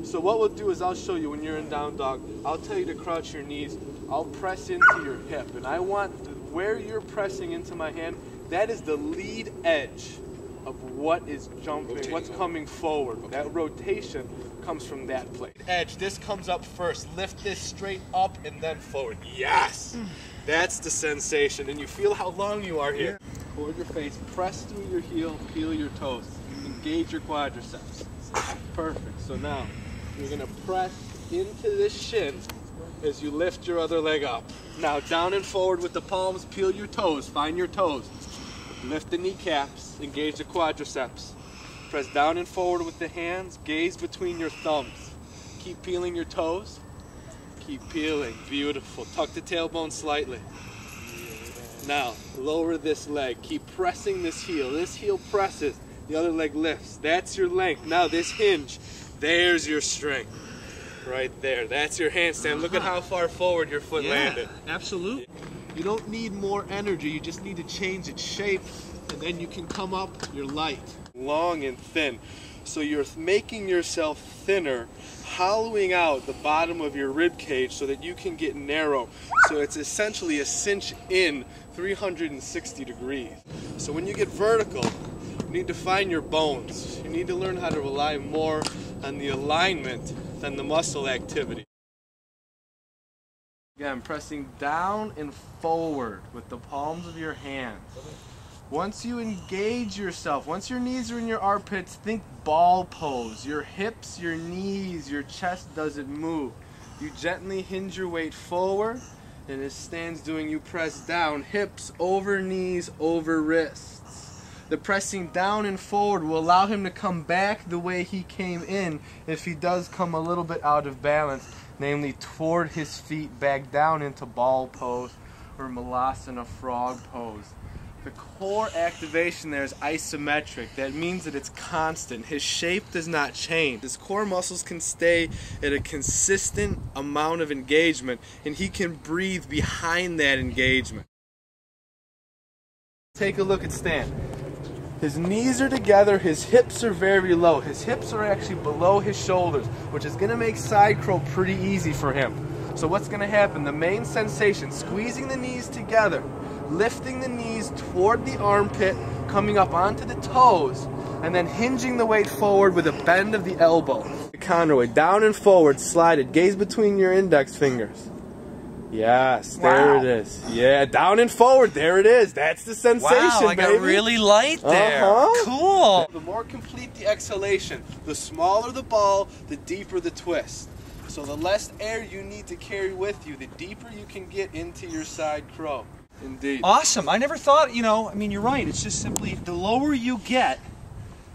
So what we'll do is I'll show you when you're in down dog. I'll tell you to crouch your knees. I'll press into your hip, and I want where you're pressing into my hand, that is the lead edge of what is jumping, what's coming forward. Okay. That rotation comes from that plate. Edge, this comes up first. Lift this straight up and then forward. Yes! That's the sensation, and you feel how long you are here. Hold your face, press through your heel, peel your toes. Engage your quadriceps. Perfect. So now, you're gonna press into this shin as you lift your other leg up. Now down and forward with the palms, peel your toes, find your toes. Lift the kneecaps, engage the quadriceps. Press down and forward with the hands, gaze between your thumbs. Keep peeling your toes. Keep peeling, beautiful. Tuck the tailbone slightly. Now, lower this leg, keep pressing this heel presses, the other leg lifts. That's your length. Now this hinge, there's your strength. Right there, that's your handstand. Look at how far forward your foot landed. Absolutely. You don't need more energy, you just need to change its shape, and then you can come up, you're light. Long and thin. So you're making yourself thinner, hollowing out the bottom of your rib cage so that you can get narrow. So it's essentially a cinch in 360 degrees. So when you get vertical, you need to find your bones. You need to learn how to rely more on the alignment than the muscle activity. Again, pressing down and forward with the palms of your hands. Once you engage yourself, once your knees are in your armpits, think ball pose. Your hips, your knees, your chest doesn't move. You gently hinge your weight forward, and as Stan's doing, you press down, hips over knees, over wrists. The pressing down and forward will allow him to come back the way he came in if he does come a little bit out of balance, namely toward his feet, back down into ball pose or malasana frog pose. The core activation there is isometric. That means that it's constant. His shape does not change. His core muscles can stay at a consistent amount of engagement, and he can breathe behind that engagement. Take a look at Stan. His knees are together, his hips are very low. His hips are actually below his shoulders, which is going to make side crawl pretty easy for him. So what's going to happen? The main sensation, squeezing the knees together, lifting the knees toward the armpit, coming up onto the toes, and then hinging the weight forward with a bend of the elbow. Conroy, down and forward, slide it, gaze between your index fingers. Yes, there it is. Yeah, down and forward, there it is. That's the sensation, wow, I got really light there. Cool. The more complete the exhalation, the smaller the ball, the deeper the twist. So the less air you need to carry with you, the deeper you can get into your side crow. Indeed. Awesome. I never thought, I mean, you're right. It's just simply the lower you get,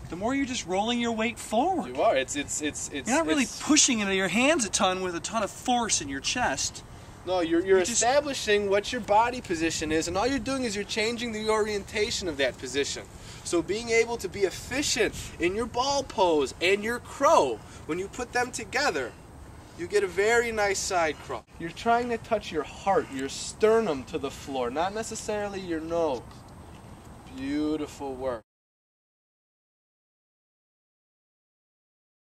the more you're just rolling your weight forward. You are. You're not really pushing into your hands a ton with a ton of force in your chest. No, you're establishing what your body position is, and all you're doing is you're changing the orientation of that position. So being able to be efficient in your ball pose and your crow, when you put them together, you get a very nice side crow. You're trying to touch your heart, your sternum to the floor, not necessarily your nose. Beautiful work.